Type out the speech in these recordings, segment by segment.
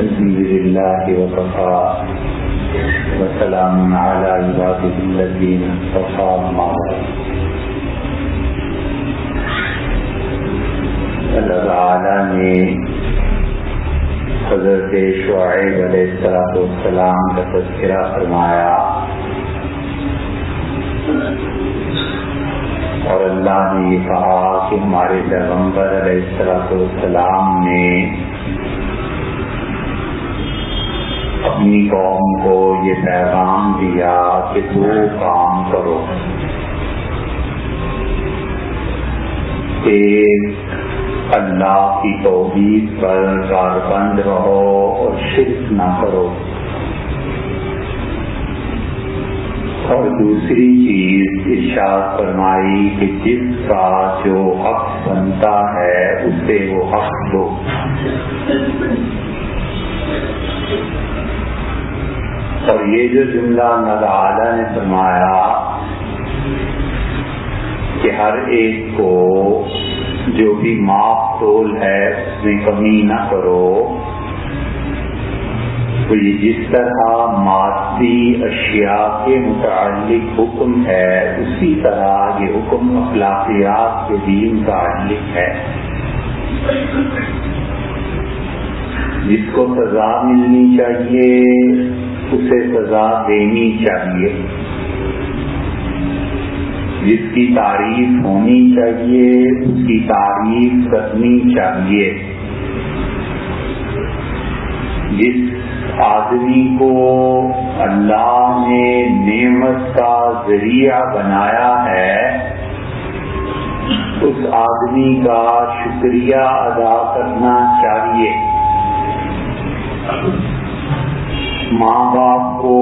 الحمد لله وكفى وسلام على عباده الذين اصطفى أما بعد. اللہ تعالیٰ نے حضرت شعیب علیہ السلام کا تذکرہ فرمایا اور اللہ نے یہ کہا کہ ہمارے پیغمبر علیہ السلام نے اپنی قوم کو یہ پیغام دیا کہ دو کام کرو. ایک، اللہ کی توحید پر کاربند رہو اور شرک نہ کرو، اور دوسری چیز ارشاد فرمائی کہ جس کا جو حق بنتا ہے اسے وہ حق دو. اور یہ جو جملہ اللہ تعالیٰ نے فرمایا کہ ہر ایک کو جو بھی معاف تول ہے اس میں کمی نہ کرو، تو یہ جس طرح مادی اشیاء کے متعلق حکم ہے اسی طرح یہ حکم اخلاقیات کے بھی متعلق ہے. جس کو سزا ملنی چاہیے اسے سزا دینی چاہیے، جس کی تعریف ہونی چاہیے اس کی تعریف کرنی چاہیے. جس آدمی کو اللہ نے نعمت کا ذریعہ بنایا ہے اس آدمی کا شکریہ ادا کرنا چاہیے. ماں باپ کو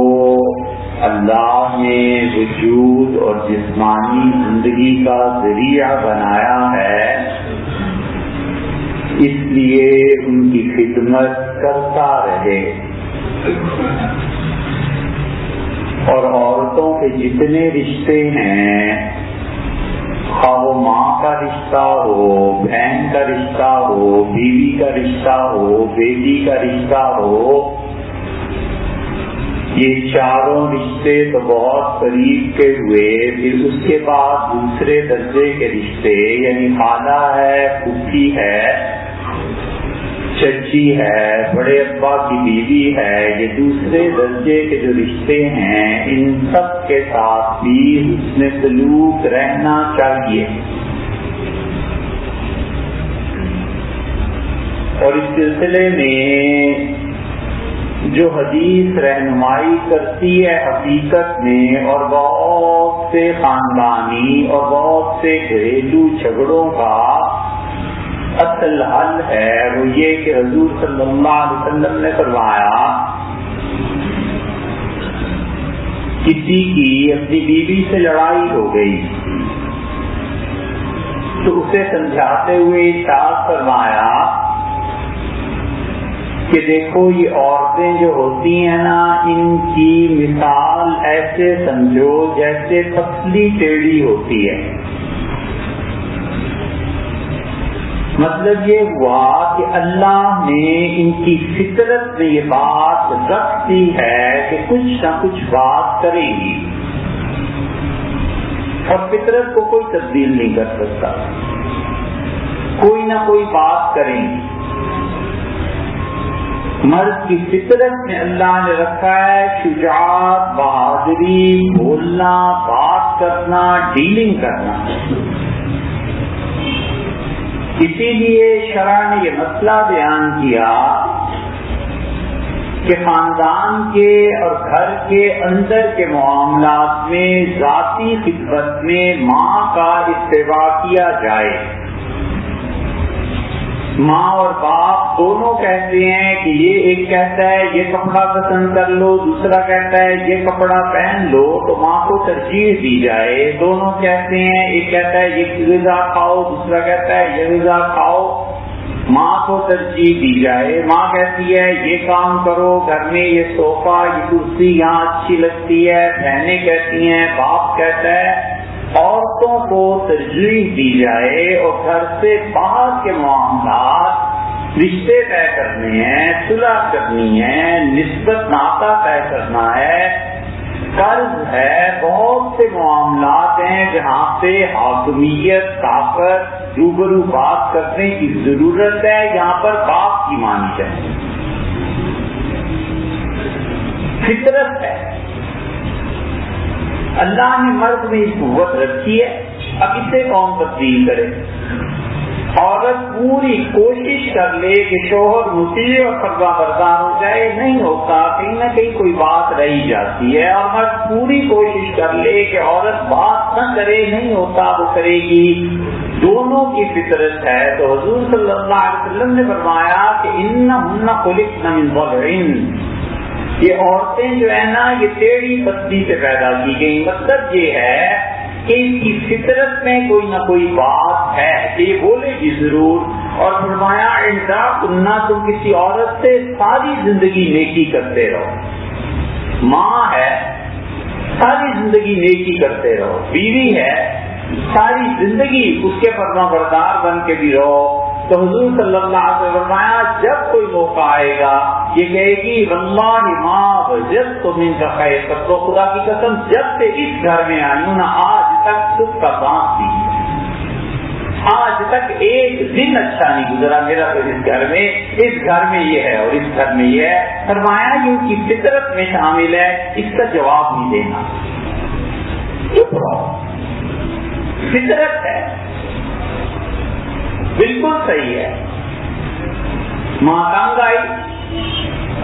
اللہ نے وجود اور جسمانی زندگی کا ذریعہ بنایا ہے، اس لیے ان کی خدمت کرتا رہے. اور عورتوں کے جتنے رشتے ہیں، خواہ وہ ماں کا رشتہ ہو، بہن کا رشتہ ہو، بیوی کا رشتہ ہو، بیٹی کا رشتہ ہو، یہ چاروں رشتے تو بہت قریب کے ہوئے. پھر اس کے بعد دوسرے درجے کے رشتے، یعنی خالہ ہے، پھوپھی ہے، چچی ہے، بڑے ابا کی بیوی ہے، یہ دوسرے درجے کے جو رشتے ہیں ان سب کے ساتھ بھی حسن سلوک رہنا چاہیے. اور اس سلسلے میں جو حدیث رہنمائی کرتی ہے حقیقت میں، اور بہت سے خاندانی اور بہت سے گھریلو جھگڑوں کا اصل حل ہے، وہ یہ کہ حضور صلی اللہ علیہ وسلم نے فرمایا کسی کی اپنی بیوی سے لڑائی ہو گئی تو اسے سمجھاتے ہوئے ارشاد فرمایا کہ دیکھو یہ عورتیں جو ہوتی ہیں نا، ان کی مثال ایسے سمجھو جیسے پتلی ٹیڑھی ہوتی ہے. مطلب یہ ہوا کہ اللہ نے ان کی فطرت میں یہ بات رکھ دی ہے کہ کچھ نہ کچھ بات کریں گی، اور فطرت کو کوئی تبدیل نہیں کر سکتا، کوئی نہ کوئی بات کریں گی. مرد کی فطرت میں اللہ نے رکھا ہے شجاعت، بہادری، بولنا، بات کرنا، ڈیلنگ کرنا. اسی لیے شرع نے یہ مسئلہ بیان کیا کہ خاندان کے اور گھر کے اندر کے معاملات میں ذاتی خدمت میں ماں کا اتباع کیا جائے. ماں اور باپ دونوں کہتے ہیں کہ یہ ایک کہتا ہے یہ کپڑا پسند کر لو، دوسرا کہتا ہے یہ کپڑا پہن لو، تو ماں کو ترجیح دی جائے. دونوں کہتے ہیں، ایک کہتا ہے یہ غذا کھاؤ، دوسرا کہتا ہے یہ غذا کھاؤ، ماں کو ترجیح دی جائے. ماں کہتی ہے یہ کام کرو، گھر میں یہ صوفہ، یہ کرسی یہاں اچھی لگتی ہے، بہنیں کہتی ہیں، باپ کہتا ہے عورتوں کو ترجیح دی جائے. اور گھر سے باہر کے معاملات رشتے طے کرنے ہیں، صلح کرنی ہے، نسبت ناطہ طے کرنا ہے، قرض ہے، بہت سے معاملات ہیں جہاں سے حاکمیت، طاقت، روبرو بات کرنے کی ضرورت ہے، یہاں پر باپ کی مانی چاہیے، فطرت ہے۔ اللہ نے مرد میں اس قوت رکھی ہے، اب اسے کون تبدیل کرے؟ عورت پوری کوشش کر لے کہ شوہر مطیع اور فرما بردار ہو جائے، نہیں ہوتا، کہیں نہ کہیں کوئی بات رہی جاتی ہے، اور مرد پوری کوشش کر لے کہ عورت بات نہ کرے، نہیں ہوتا، وہ کرے گی، دونوں کی فطرت ہے۔ تو حضور صلی اللہ علیہ وسلم نے فرمایا کہ انہن خلقن من ضلع، یہ عورتیں جو ہے نا یہ ٹیڑھی پتلی سے پیدا کی گئی، مطلب یہ ہے کہ اس کی فطرت میں کوئی نہ کوئی بات ہے کہ یہ بولے گی ضرور۔ اور فرمایا انسا کننا، تم کسی عورت سے ساری زندگی نیکی کرتے رہو، ماں ہے ساری زندگی نیکی کرتے رہو، بیوی ہے ساری زندگی اس کے فرما بردار بن کے بھی رہو۔ تو حضور صلی اللہ علیہ وسلم فرمایا جب کوئی موقع آئے گا یہ کہے گی واللہ ما وجدت منک خیر، تو خدا کی قسم جب سے اس گھر میں آئی ہوں نا آج تک سکھ کا سانس دی، آج تک ایک دن اچھا نہیں گزرا میرا، تو اس گھر میں یہ ہے اور اس گھر میں یہ ہے۔ فرمایا یہ ان کی فطرت میں شامل ہے، اس کا جواب نہیں دینا، چپ رہو، فطرت ہے، بالکل صحیح ہے۔ ماں تنگ آئی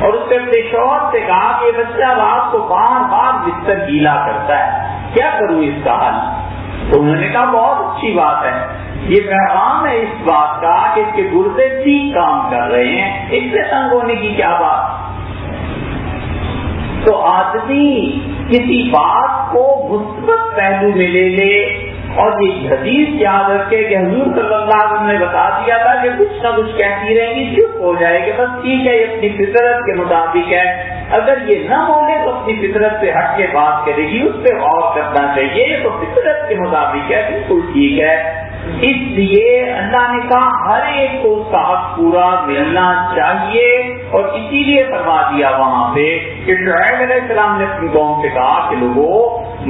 اور اس نے اپنے شوہر سے کہا کہ بچہ رات کو بار بار بستر گیلا کرتا ہے، کیا کروں اس کا حل؟ تو انہوں نے کہا بہت اچھی بات ہے، یہ پیغام ہے اس بات کا کہ اس کے گردے ٹھیک کام کر رہے ہیں، اس سے تنگ ہونے کی کیا بات؟ تو آدمی کسی بات کو مثبت پہلو میں لے لے، اور یہ حدیث یاد رکھے کہ حضور صلی اللہ علیہ وسلم نے بتا دیا تھا کہ کچھ نہ کچھ کہتی رہیں گی، چپ ہو جائے گی، بس ٹھیک ہے یہ اپنی فطرت کے مطابق ہے، اگر یہ نہ بولے تو اپنی فطرت سے ہٹ کے بات کرے گی، اس پہ غور کرنا چاہیے، یہ تو فطرت کے مطابق ہے، بالکل ٹھیک ہے۔ اس لیے اللہ نے کہا ہر ایک کو اس کا حق پورا ملنا چاہیے، اور اسی لیے فرما دیا وہاں پہ کہ شعیب علیہ السلام نے اپنی قوم سے کہا کہ لوگوں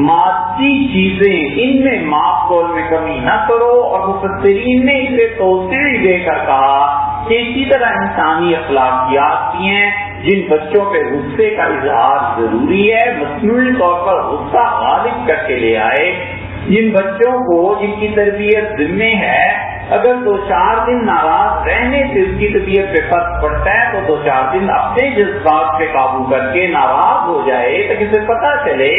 مادی چیزیں ان میں ماپ تول میں کمی نہ کرو، اور مفسرین نے اسے توسیع دے کر کہا کہ اسی طرح انسانی اخلاقیات بھی ہیں جن بچوں پہ غصے کا اظہار ضروری ہے، مصنوعی طور پر غصہ غالب کر کے لے آئے، جن بچوں کو جن کی تربیت ذمہ ہے اگر 2-4 دن ناراض رہنے سے اس کی طبیعت پہ فرق پڑتا ہے تو 2-4 دن اپنے جذبات پہ قابو کر کے ناراض ہو جائے تاکہ اسے پتہ چلے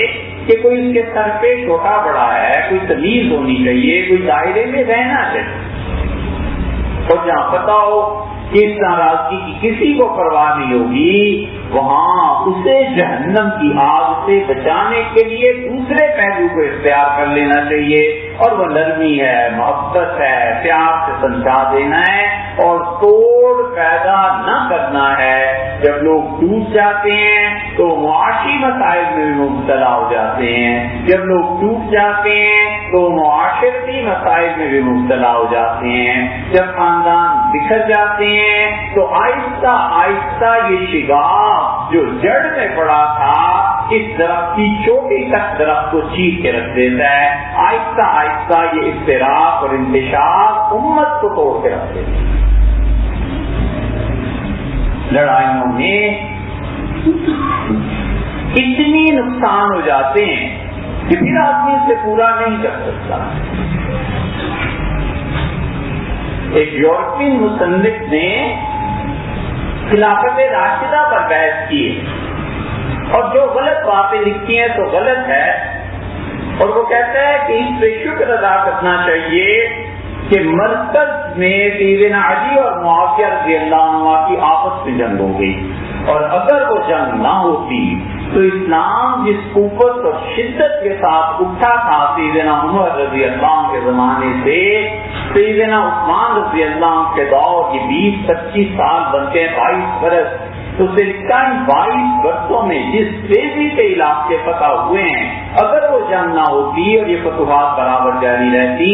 کہ کوئی اس کے سر پہ چھوٹا بڑا ہے، کوئی تمیز ہونی چاہیے، کوئی دائرے میں رہنا چاہیے، اور جہاں پتہ ہو کہ اس ناراضگی کی کسی کو پرواہ نہیں ہوگی وہاں اسے جہنم کی آگ سے بچانے کے لیے دوسرے پہلو کو اختیار کر لینا چاہیے، اور وہ نرمی ہے، محبت ہے، پیار سے سمجھا دینا ہے اور توڑ پیدا نہ کرنا ہے۔ جب لوگ ٹوٹ جاتے ہیں تو معاشی مسائل میں بھی مبتلا ہو جاتے ہیں، جب لوگ ٹوٹ جاتے ہیں تو معاشرتی مسائل میں بھی مبتلا ہو جاتے ہیں، جب خاندان بکھر جاتے ہیں تو آہستہ آہستہ یہ شگاف جو جڑ میں پڑا تھا اس درخت کی چوٹی تک درخت کو چیر کے رکھ دیتا ہے، آہستہ آہستہ یہ افتراق اور انتشار امت کو توڑ کے رکھ دیتا ہے۔ لڑائیوں میں اتنی نقصان ہو جاتے ہیں کہ پھر آدمی اسے پورا نہیں کر سکتا۔ ایک یورپی مصنف نے خلافت راشدہ پر بحث کی اور جو غلط باتیں لکھی ہیں تو غلط ہے، اور وہ کہتا ہے کہ اس پہ شکر ادا کرنا چاہیے کہ مرکز میں سیدنا علی اور معاویہ رضی اللہ عنہ کی آپس میں جنگ ہو گئی، اور اگر وہ جنگ نہ ہوتی تو اسلام جس قوت اور شدت کے ساتھ اٹھا تھا سیدنا عمر رضی اللہ عنہ کے زمانے سے سیدنا عثمان رضی اللہ عنہ کے دور، یہ 20-25 سال بنتے ہیں، 22 برس، تو اسے لکھا ہے 22 برسوں میں جس تیزی سے علاقے فتح ہوئے ہیں، اگر وہ جنگ نہ ہوتی اور یہ فتوحات برابر جاری رہتی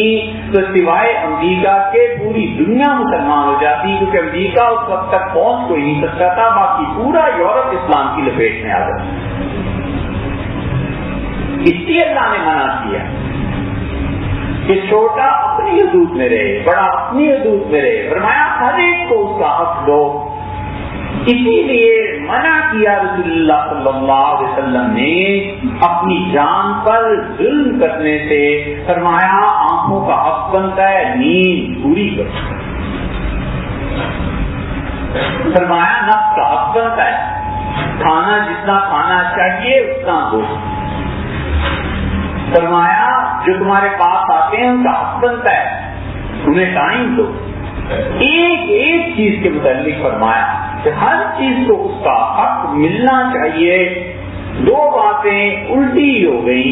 تو سوائے امریکہ کے پوری دنیا مسلمان ہو جاتی، کیونکہ امریکہ اس وقت تک پہنچ کوئی نہیں سکتا تھا، باقی پورا یورپ اسلام کی لپیٹ میں آ گیا۔ اس لیے اللہ نے منع کیا کہ چھوٹا اپنی حدود میں رہے، بڑا اپنی حدود میں رہے، فرمایا ہر ایک کو اس کا حق دو۔ اسی لیے منع کیا رسول اللہ صلی اللہ علیہ وسلم نے اپنی جان پر ظلم کرنے سے، فرمایا آنکھوں کا حق بنتا ہے نیند پوری کرو، فرمایا نفس کا حق بنتا ہے کھانا جتنا کھانا چاہیے اتنا دو، فرمایا جو تمہارے پاس آتے ہیں ان کا حق بنتا ہے انہیں ٹائم دو۔ ایک ایک چیز کے متعلق فرمایا کہ ہر چیز کو اس کا حق ملنا چاہیے۔ دو باتیں الٹی ہو گئی،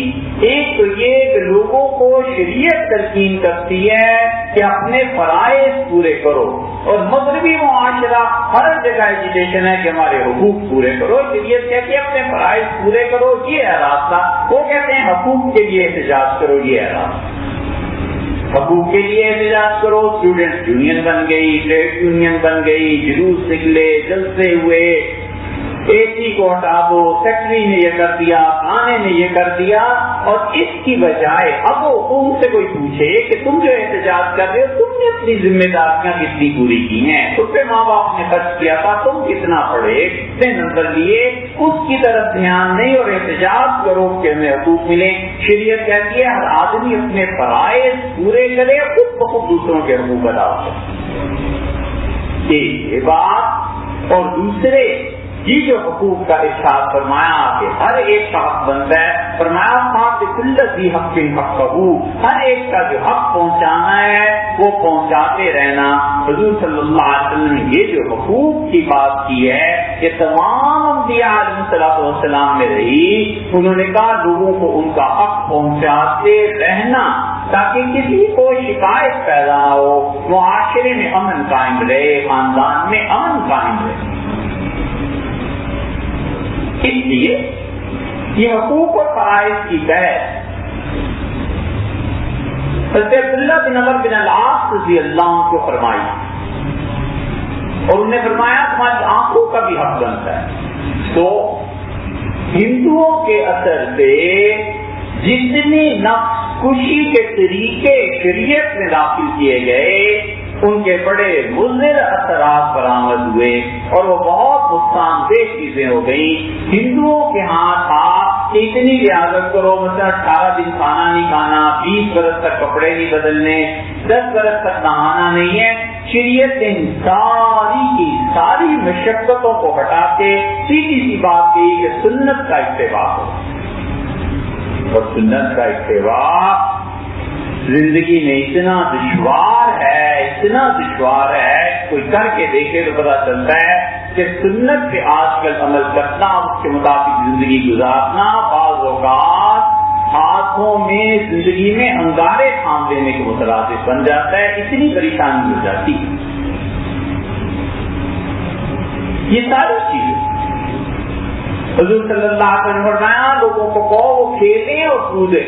ایک تو یہ کہ لوگوں کو شریعت تلقین کرتی ہے کہ اپنے فرائض پورے کرو، اور مغربی معاشرہ ہر جگہ ایجوکیشن ہے کہ ہمارے حقوق پورے کرو، شریعت کہتی ہے اپنے فرائض پورے کرو، یہ ہے راستہ۔ وہ کہتے ہیں حقوق کے لیے احتجاج کرو، یہ ہے راستہ۔ حقوق کے لیے احتجاج کرو، اسٹوڈنٹ یونین بن گئی، ٹریڈ یونین بن گئی، جلوس نکلے، جلسے ہوئے، اے سی کو ہٹا دو، سیکٹری نے یہ کر دیا، تھانے نے یہ کر دیا، اور اس کی بجائے اب ان سے کوئی پوچھے کہ تم جو احتجاج کر رہے ہو تم نے اپنی ذمہ داریاں کتنی پوری کی ہیں، تم پہ ماں باپ نے خرچ کیا تھا، تم کتنا پڑھے، کتنے نمبر لیے، اس کی طرف دھیان نہیں اور احتجاج کرو کہ ہمیں حقوق ملے۔ شریعت کہتی ہے ہر آدمی اپنے فرائض پورے کرے، خود بخود دوسروں کے حقوق ادا کرے۔ ایک بات، اور دوسرے یہ جو حقوق کا ارشاد فرمایا کہ ہر ایک کا حق بنتا ہے، فرمایا کل ذی حق حقہ، ہر ایک کا جو حق پہنچانا ہے وہ پہنچاتے رہنا۔ حضور صلی اللہ علیہ وسلم نے یہ جو حقوق کی بات کی ہے یہ تمام انبیاء علیہ السلام میں رہی، انہوں نے کہا لوگوں کو ان کا حق پہنچاتے رہنا تاکہ کسی کو شکایت پیدا نہ ہو، معاشرے میں امن قائم رہے، خاندان میں امن قائم رہے۔ اس لیے یہ حقوق اور فرائض کی قید حضرت عبداللہ بن عمر بن العاص رضی اللہ عنہ کو فرمائی، اور انہوں نے فرمایا تمہاری آنکھوں کا بھی حق بنتا ہے۔ تو ہندوؤں کے اثر سے جتنی نفس کشی کے طریقے شریعت میں داخل کیے گئے ان کے بڑے مضر اثرات برآمد ہوئے اور وہ بہت نقصان دہ چیزیں ہو گئی۔ ہندوؤں کے ہاں تھا کہ اتنی رعایت کرو، مثلا 18 دن کھانا نہیں کھانا، 20 برس تک کپڑے نہیں بدلنے، 10 برس تک نہانا نہیں ہے۔ شریعت نے ساری کی ساری مشقتوں کو ہٹا کے سیدھی سی بات کہی کہ سنت کا اتباع ہو، اور سنت کا اتباع زندگی میں اتنا دشوار ہے کوئی کر کے دیکھے تو پتا چلتا ہے کہ سنت پہ آج کل عمل کرنا، اس کے مطابق زندگی گزارنا بعض اوقات ہاتھوں میں زندگی میں انگارے تھام دینے کے مترادف بن جاتا ہے، اتنی پریشانی ہو جاتی۔ یہ ساری چیزیں حضور صلی اللہ علیہ وسلم نے فرمایا لوگوں کو کہو وہ کھیلیں اور کودیں،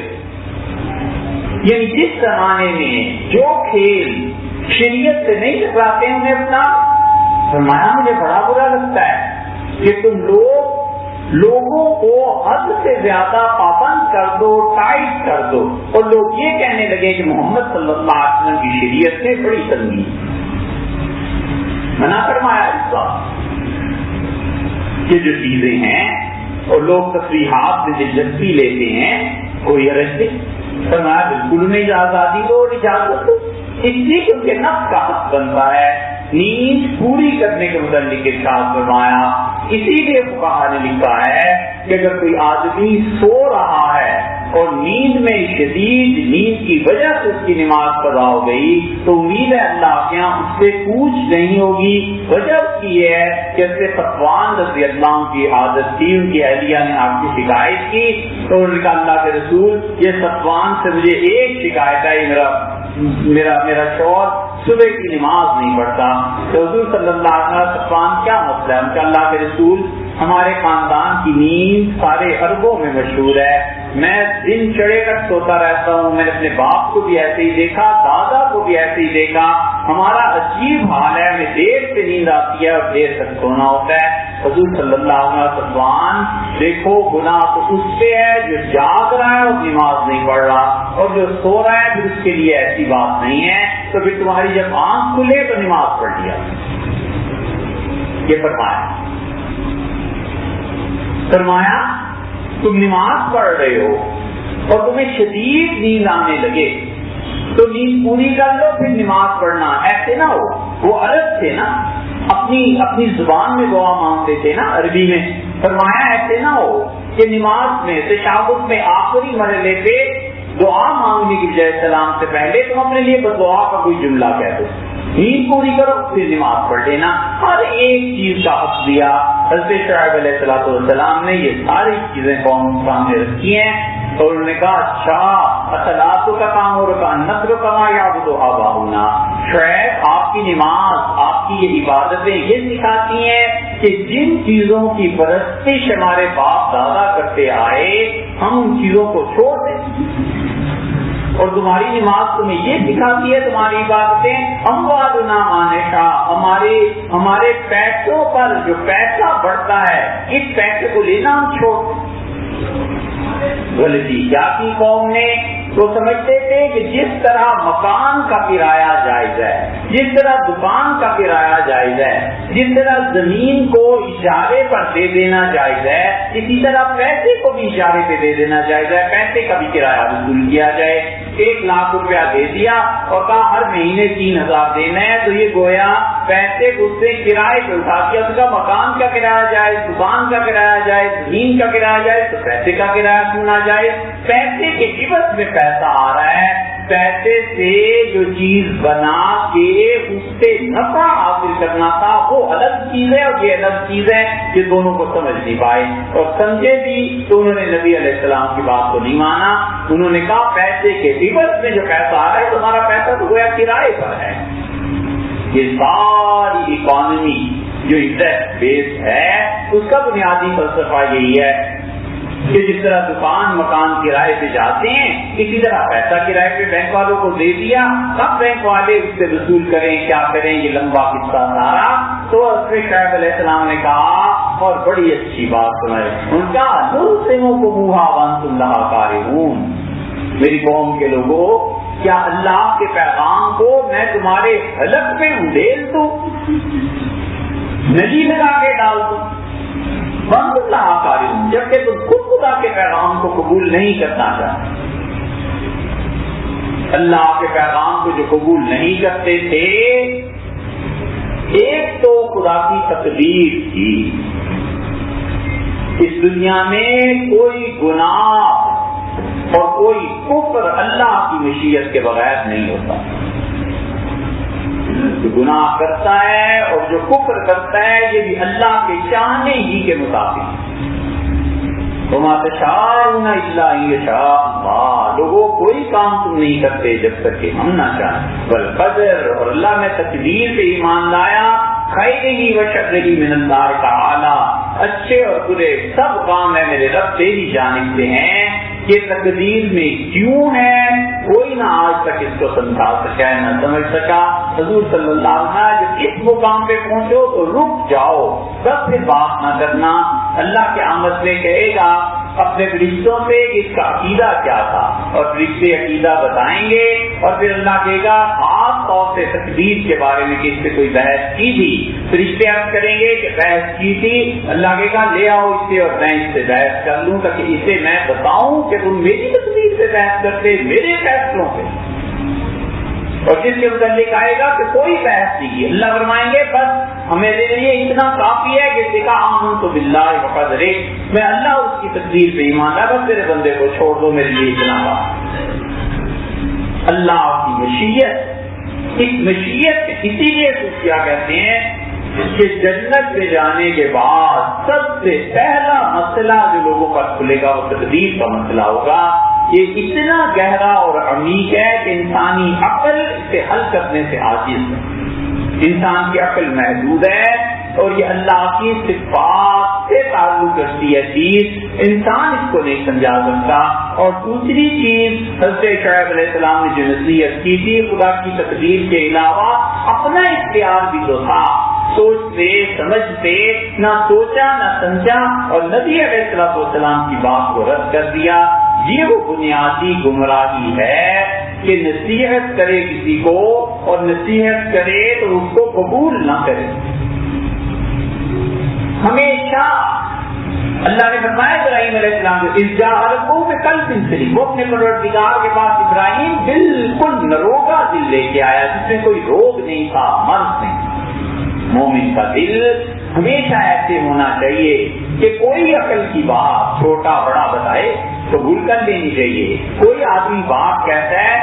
یعنی جس زمانے میں جو کھیل شریعت سے نہیں ٹکراتے ہیں انہیں اپنا۔ فرمایا مجھے بڑا برا لگتا ہے کہ تم لوگوں کو حد سے زیادہ پابند کر دو، ٹائٹ کر دو، اور لوگ یہ کہنے لگے کہ محمد صلی اللہ علیہ وسلم کی شریعت سے بڑی تنگی۔ منع فرمایا اس بات کہ جو چیزیں ہیں اور لوگ تصریحات میں دلچسپی لیتے ہیں کوئی حرج نہیں، فرمایا بالکل انہیں آزادی دو اور اجازت دو، اس لیے کہ ان کے نفس کا حق بنتا ہے۔ نیند پوری کرنے کے متعلق ارشاد فرمایا، اسی لیے فقہا نے لکھا ہے کہ اگر کوئی آدمی سو رہا ہے اور نیند میں شدید نیند کی وجہ سے اس کی نماز قضا ہو گئی تو امید ہے اللہ کے یہاں اس سے پوچھ نہیں ہوگی۔ وجہ اس کی یہ ہے کہ صفوان رضی اللہ عنہ کی عادت تھی، ان کی اہلیہ نے آپ کی شکایت کی تو انہوں نے کہا اللہ کے رسول یہ صفوان سے مجھے ایک شکایت ہے، میرا شوہر صبح کی نماز نہیں پڑھتا، تو حضور صلی اللہ علیہ وسلم کیا مسئلہ ہے؟ کہ اللہ کے رسول ہمارے خاندان کی نیند سارے عربوں میں مشہور ہے، میں دن چڑھے تک سوتا رہتا ہوں، میں نے اپنے باپ کو بھی ایسے ہی دیکھا، دادا کو بھی ایسے ہی دیکھا، ہمارا عجیب حال ہے، ہمیں دیر سے نیند آتی ہے اور دیر تک سونا ہوتا ہے۔ حضور صلی اللہ علیہ وسلم دیکھو گناہ تو اس سے ہے جو جاگ رہا ہے اور نماز نہیں پڑھ رہا، اور جو سو رہا ہے پھر اس کے لیے ایسی بات نہیں ہے، تو پھر تمہاری جب آنکھ کھلے تو نماز پڑھ لیا۔ یہ فرمایا تم نماز پڑھ رہے ہو اور تمہیں شدید نیند آنے لگے تو نیند پوری کر لو پھر نماز پڑھنا، ایسے نہ ہو۔ وہ عرب تھے نا، اپنی زبان میں دعا مانگتے تھے نا عربی میں، فرمایا ایسے نہ ہو کہ نماز میں تشہد میں آخری مرحلے پہ دعا مانگنے کی بجائے سلام سے پہلے تم اپنے لیے بدعا کا کوئی جملہ کہہ دو، نیند پوری کرو پھر نماز پڑھ لینا۔ ہر ایک چیز کا حق دیا۔ حضرت شعیب علیہ السلام نے یہ ساری چیزیں قوم سامنے رکھی ہیں اور انہوں نے کہا اچھا اصلاتوں کا کام ہو رکھا نصر کما یعبد آباؤنا، شعیب آپ کی نماز، آپ کی یہ عبادتیں یہ سکھاتی ہیں کہ جن چیزوں کی پرستش ہمارے باپ دادا کرتے آئے ہم ان چیزوں کو چھوڑ دیں، اور تمہاری نماز تمہیں یہ سکھاتی ہے، تمہاری عبادتیں اموالنا مانشا، ہمارے پیسوں پر جو پیسہ بڑھتا ہے اس پیسے کو لینا ہم چھوڑ دیں۔ غلطی کیا کی قوم نے؟ تو سمجھتے تھے کہ جس طرح مکان کا کرایہ جائز ہے، جس طرح دکان کا کرایہ جائز ہے، جس طرح زمین کو اجارے پر دے دینا جائز ہے، اسی طرح پیسے کو بھی اجارے پہ دے دینا جائز ہے، پیسے کا بھی کرایہ وصول کیا جائے۔ 1 لاکھ روپیہ دے دیا اور کہا ہر مہینے 3000 دینا ہے، تو یہ گویا پیسے کو اس سے کرائے پہ اٹھا دیا۔ اس کا مکان کا کرایہ جائز، دکان کا کرایہ جائز، زمین کا کرایہ جائز، تو پیسے کا کرایہ کیوں نہ جائز؟ پیسے کے عوض میں پیسہ آ رہا ہے، پیسے سے جو چیز بنا کے اس سے نفع حاصل کرنا تھا وہ الگ چیز ہے اور یہ الگ چیز ہے، یہ دونوں کو سمجھ نہیں پائے، اور سمجھے بھی تو انہوں نے نبی علیہ السلام کی بات کو نہیں مانا۔ انہوں نے کہا پیسے کے عوض میں جو پیسہ آ رہا ہے تمہارا پیسہ تو گویا کرائے پر ہے۔ یہ ساری اکانومی جو انٹرسٹ بیس ہے اس کا بنیادی فلسفہ یہی ہے کہ جس طرح دکان مکان کرائے پہ جاتے ہیں اسی طرح پیسہ کرائے پہ بینک والوں کو دے دیا، اب بینک والے اس سے وصول کریں کیا کریں، یہ لمبا قصہ سارا۔ تو حضرت شعیب علیہ السلام نے کہا اور بڑی اچھی بات سنائے، ان کا نرسمکموہا وانتم لہا کارہون، میری قوم کے لوگوں کیا اللہ کے پیغام کو میں تمہارے حلق میں انڈیل دوں، نلی لگا کے ڈال دوں، اللہ کارہون، جبکہ تم خود خدا کے پیغام کو قبول نہیں کرنا چاہتے۔ اللہ کے پیغام کو جو قبول نہیں کرتے تھے، ایک تو خدا کی تقدیر تھی، اس دنیا میں کوئی گناہ اور کوئی کفر اللہ کی مشیت کے بغیر نہیں ہوتا۔ جو گناہ کرتا ہے اور جو کفر کرتا ہے یہ بھی اللہ کے چاہنے ہی کے مطابق۔ وما تشاءون الا ان یشاء اللہ، لوگوں کوئی کام تم نہیں کرتے جب تک کہ ہم نہ چاہیں۔ والقدر، اور اللہ نے تقدیر پہ ایمان لایا، خیرہ و شرہ من اللہ تعالی، اچھے اور برے سب کام ہے میرے رب تیری جانب سے ہیں۔ یہ تقدیر میں کیوں ہے کوئی نہ آج تک اس کو سمجھا سکا ہے، نہ سمجھ سکا۔ حضور صلی اللہ علیہ وسلم جب اس مقام پہ پہنچو تو رک جاؤ، بس پھر بات نہ کرنا۔ اللہ کے آمد میں کہے گا اپنے فرشتوں سے کہ اس کا عقیدہ کیا تھا، اور فرشتے عقیدہ بتائیں گے، اور پھر اللہ کہے گا خاص طور سے تقدیر کے بارے میں کہ اس سے کوئی بحث کی تھی، فرشتے عرض کریں گے کہ بحث کی تھی، اللہ کہے گا لے آؤ اس سے اور میں اس سے بحث کر لوں تاکہ اسے میں بتاؤں کہ تم میری تقدیر سے بحث کرتے، میرے فیصلوں سے۔ اور جس کے متعلق آئے گا کہ کوئی بحث نہیں کی، اللہ فرمائیں گے بس ہمیں لیے اتنا کافی ہے کہ دیکھا آمنت باللہ وقدرہ، میں اللہ اس کی تقدیر پہ ایمان لایا، بس میرے بندے کو چھوڑ دو، میرے لیے اتنا کافی۔ اللہ کی مشیت، اس مشیت اسی لیے صوفیہ کہتے ہیں کہ جنت میں جانے کے بعد سب سے پہلا مسئلہ جو لوگوں کا کھلے گا وہ تقدیر کا مسئلہ ہوگا یہ اتنا گہرا اور عمیق ہے کہ انسانی عقل اسے حل کرنے سے عاجز ہے. انسان کی عقل محدود ہے اور یہ اللہ کی صفات سے تعلق رکھتی ہے چیز، انسان اس کو نہیں سمجھا سکتا. اور دوسری چیز حضرت شعیب علیہ السلام نے جو نصیحت کی تھی، خدا کی تقدیر کے علاوہ اپنا اختیار بھی تو تھا. سوچتے سمجھتے نہ سوچا نہ سمجھا اور نبی علیہ السلام کی بات کو رد کر دیا. یہ وہ بنیادی گمراہی ہے کہ نصیحت کرے کسی کو اور نصیحت کرے تو اس کو قبول نہ کرے. ہمیشہ اللہ نے فرمایا ابراہیم علیہ السلام کو ارجاء میں کل سنسری، وہ اپنے پروردگار کے پاس ابراہیم بالکل نروگا دل لے کے آیا جس میں کوئی روگ نہیں تھا، مرض نہیں. مومن کا دل ہمیشہ ایسے ہونا چاہیے کہ کوئی عقل کی بات چھوٹا بڑا بتائے قبول کر لینی چاہیے. کوئی آدمی بات کہتا ہے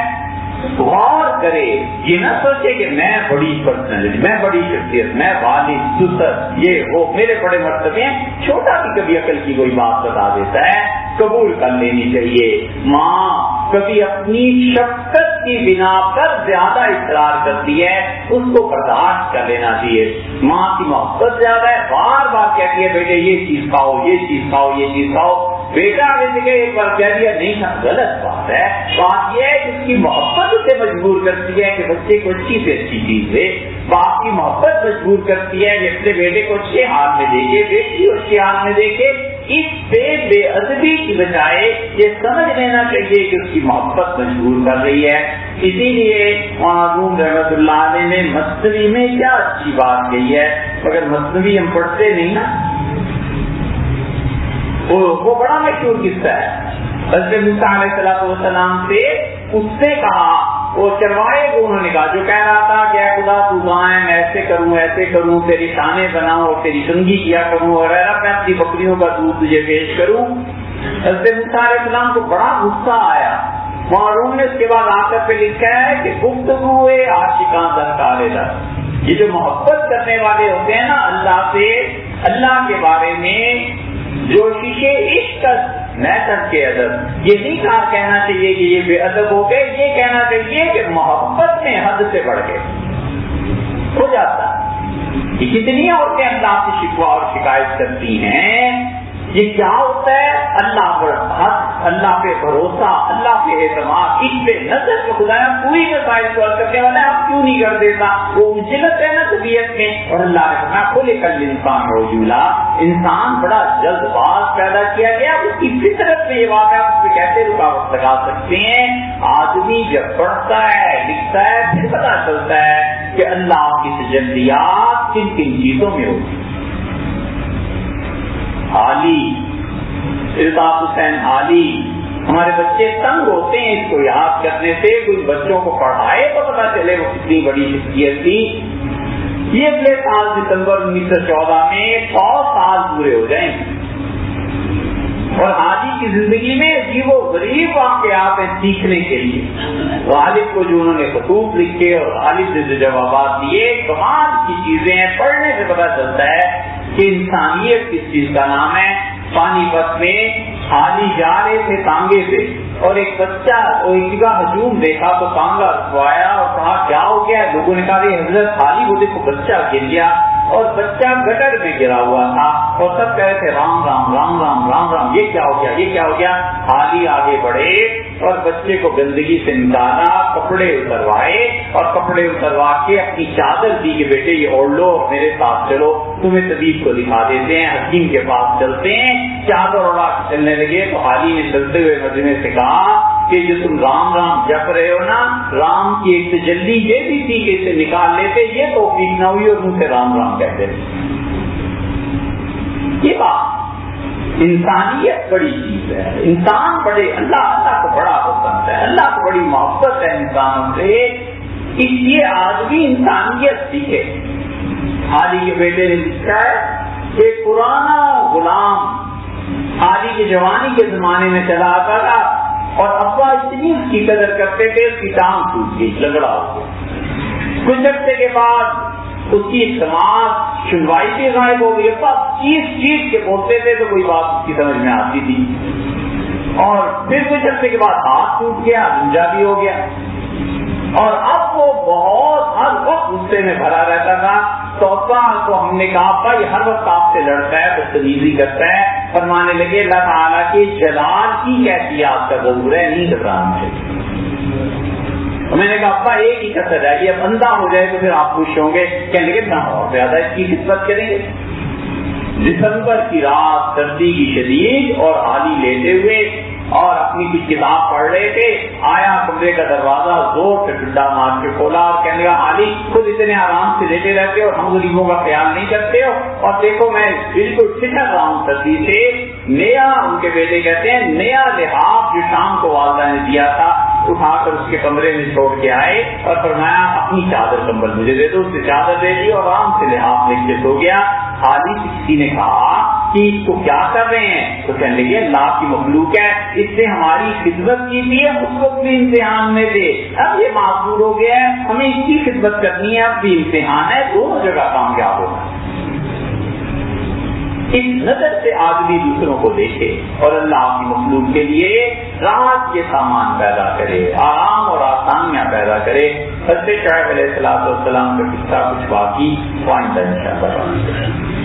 غور کرے، یہ نہ سوچے کہ میں بڑی پرسنالٹی، میں بڑی شخصیت، میں والد سسر یہ وہ میرے بڑے مرتبے ہیں. چھوٹا بھی کبھی عقل کی کوئی بات بتا دیتا ہے قبول کر لینی چاہیے. ماں کبھی اپنی شفقت کی بنا پر زیادہ اصرار کرتی ہے، اس کو برداشت کر لینا چاہیے. ماں کی محبت زیادہ ہے، بار بار کہتی ہے بیٹے یہ چیز کھاؤ یہ چیز کھاؤ یہ چیز کھاؤ. بیٹا آگے سے کہ ایک بار کہہ دیا نہیں تھا، غلط بات ہے. بات یہ ہے کہ اس کی محبت اسے مجبور کرتی ہے کہ بچے کو اچھی سے اچھی چیز دے. باپ کی محبت مجبور کرتی ہے کہ اپنے بیٹے کو اچھے حال میں دیکھے، بیٹی کو اچھے حال میں دیکھے. اس سے بے ادبی کی بجائے یہ سمجھ لینا چاہیے کہ اس کی محبت مجبور کر رہی ہے. اسی لیے معصوم رحمۃ اللہ علیہ نے مثنوی میں کیا اچھی بات کہی ہے، مگر مثنوی ہم پڑھتے نہیں نا. وہ بڑا مشہور قصہ ہے. حضرت موسیٰ علیہ السلام سے اس نے کہا، وہ چروائے کو انہوں نے کہا جو کہہ رہا تھا کہ اے خدا تو کہاں ہے، میں ایسے کروں تیری شانے بناؤں اور تیری کنگھی کیا کروں اور میں اپنی بکریوں کا دودھ تجھے پیش کروں. حضرت موسیٰ علیہ السلام کو بڑا غصہ آیا. معروف نے اس کے بعد آخر پہ لکھا ہے کہ گفتگو عاشقاں درکار در. یہ جو محبت کرنے والے ہوتے ہیں نا اللہ سے، اللہ کے بارے میں جو شیشے عشق نیتر کے ادب، یہ نہیں کہنا چاہیے کہ یہ بے ادب ہو گئے، یہ کہنا چاہیے کہ محبت میں حد سے بڑھ گئے ہو جاتا. یہ کتنی عورتیں اللہ سے شکوہ اور شکایت کرتی ہیں. یہ کیا ہوتا ہے؟ اللہ پر حق، اللہ پہ بھروسہ، اللہ پہ اعتماد، اس پہ نظر کو خدا پوری مسائل کو حل کرنے والا ہے، آپ کیوں نہیں کر دیتا؟ وہ اجلت ہے نا طبیعت میں. اور اللہ نے کہا کھولے کل انسان رجولا، انسان بڑا جلد باز پیدا کیا گیا. اس کی فطرت میں یہ بات ہے، آپ اس پہ کیسے رکاوٹ لگا سکتے ہیں؟ آدمی جب پڑھتا ہے لکھتا ہے پھر پتا چلتا ہے کہ اللہ کی تجلیات کن کن چیزوں میں ہوتی. عالی الطاف حسین عالی، ہمارے بچے تنگ ہوتے ہیں اس کو یاد کرنے سے. کوئی بچوں کو پڑھائے تو پتا چلے وہ کتنی بڑی شخصیت تھی. یہ اگلے سال دسمبر 1914 میں 100 سال پورے ہو جائیں گے. اور حاجی کی زندگی میں عجیب و غریب واقعات ہیں سیکھنے کے لیے. غالب کو جو انہوں نے خطوط لکھے اور غالب سے جو جوابات دیے، کمال کی چیزیں ہیں. پڑھنے سے پتا چلتا ہے کہ انسانیت کس چیز کا نام ہے. پانی پت میں حاجی جا رہے تھے تانگے سے اور ایک بچہ ایک جگہ ہجوم دیکھا تو تانگا رکھوایا اور کہا کیا ہو گیا؟ لوگوں نے کہا حضرت حاجی وہ دیکھو بچہ گر گیا. اور بچہ گٹر میں گرا ہوا تھا اور سب کہہ رہے تھے رام رام رام رام رام رام. یہ کیا ہو گیا، یہ کیا ہو گیا؟ حاجی آگے بڑھے اور بچے کو گندگی سے نکالا، کپڑے اتروائے اور کپڑے اتروا کے اپنی چادر دی کہ بیٹے یہ اوڑھ لو اور میرے ساتھ چلو، تمہیں طبیب کو دکھا دیتے ہیں، حکیم کے پاس چلتے ہیں. چادر اڑا کے چلنے لگے تو حاجی نے چلتے ہوئے مجمع سے کہا کہ جو تم رام رام جپ رہے ہو نا، رام کی ایک تجلی یہ بھی تھی کہ اسے نکال لیتے، یہ توفیق نہ ہوئی اور منہ سے رام رام کہتے تھے. یہ بات انسانیت بڑی چیز ہے. انسان بڑے اللہ کو بڑا پسند ہے، اللہ کو بڑی محبت ہے انسانوں سے. اس لیے آدمی انسانیت سیکھے. حاجی کے بیٹے نے لکھا ہے کہ پرانا غلام حاجی کی جوانی کے زمانے میں چلا آتا تھا اور ابا اتنی اس کی قدر کرتے تھے اس کی ٹانگ ٹوٹ گئی، لگڑا ہو گیا. کچھ عرصے کے بعد اس کی سماعت سنوائی سے غائب ہو گئی. ابا چیز کے بولتے تھے تو کوئی بات اس کی سمجھ میں آتی تھی. اور پھر کچھ عرصے کے بعد ہاتھ ٹوٹ گیا، گنجا بھی ہو گیا، اور اب وہ بہت ہر وقت غصے میں بھرا رہتا تھا۔ توبہ کو ہم نے کہا بھائی ہر وقت آپ سے لڑتا ہے، بدتمیزی کرتا ہے، فرمانے لگے اللہ تعالیٰ کے جلال کی کیفیات کا ضرور ہے، نہیں گھبرانا چاہیے۔ میں نے کہا ابا ایک ہی کسر ہے، یہ بندہ ہو جائے تو پھر آپ خوش ہوں گے، کہنے لگے نہ اور زیادہ اس کی خدمت کریں گے۔ دسمبر کی رات، سردی کی شدید، اور آلی لیتے ہوئے اور اپنی کچھ کتاب پڑھ رہے تھے، آیا کمرے کا دروازہ زور سے ڈنڈا مار کے کھولا اور کہنے لگا علی خود اتنے آرام سے لیتے رہتے ہو، ہم غریبوں کا خیال نہیں کرتے ہو، اور دیکھو میں بالکل ٹھٹر رہا ہوں سردی سے۔ نیا، ان کے بیٹے کہتے ہیں، نیا لحاف جو شام کو والدہ نے دیا تھا اٹھا کر اس کے کمرے میں چھوڑ کے آئے اور فرمایا اپنی چادر کمبل مجھے دے دو، اس سے چادر دے دی اور آرام سے لحاف لے کے سو گیا۔ حالی کسی نے کہا کہ اس کو کیا کر رہے ہیں؟ تو کہنے لگے اللہ کی مخلوق ہے، اس نے ہماری خدمت کی تھی، اس وقت بھی امتحان میں تھے، اب یہ معذور ہو گیا ہے، ہمیں اس کی خدمت کرنی ہے، اب بھی امتحان ہے، دونوں جگہ کامیاب ہونا۔ اس نظر سے آدمی دوسروں کو دیکھے اور اللہ کی مخلوق کے لیے راحت کے سامان پیدا کرے، آرام اور آسانیاں پیدا کرے۔ حضرت شعیب علیہ السلام کا قصہ کچھ باقی آئندہ انشاءاللہ۔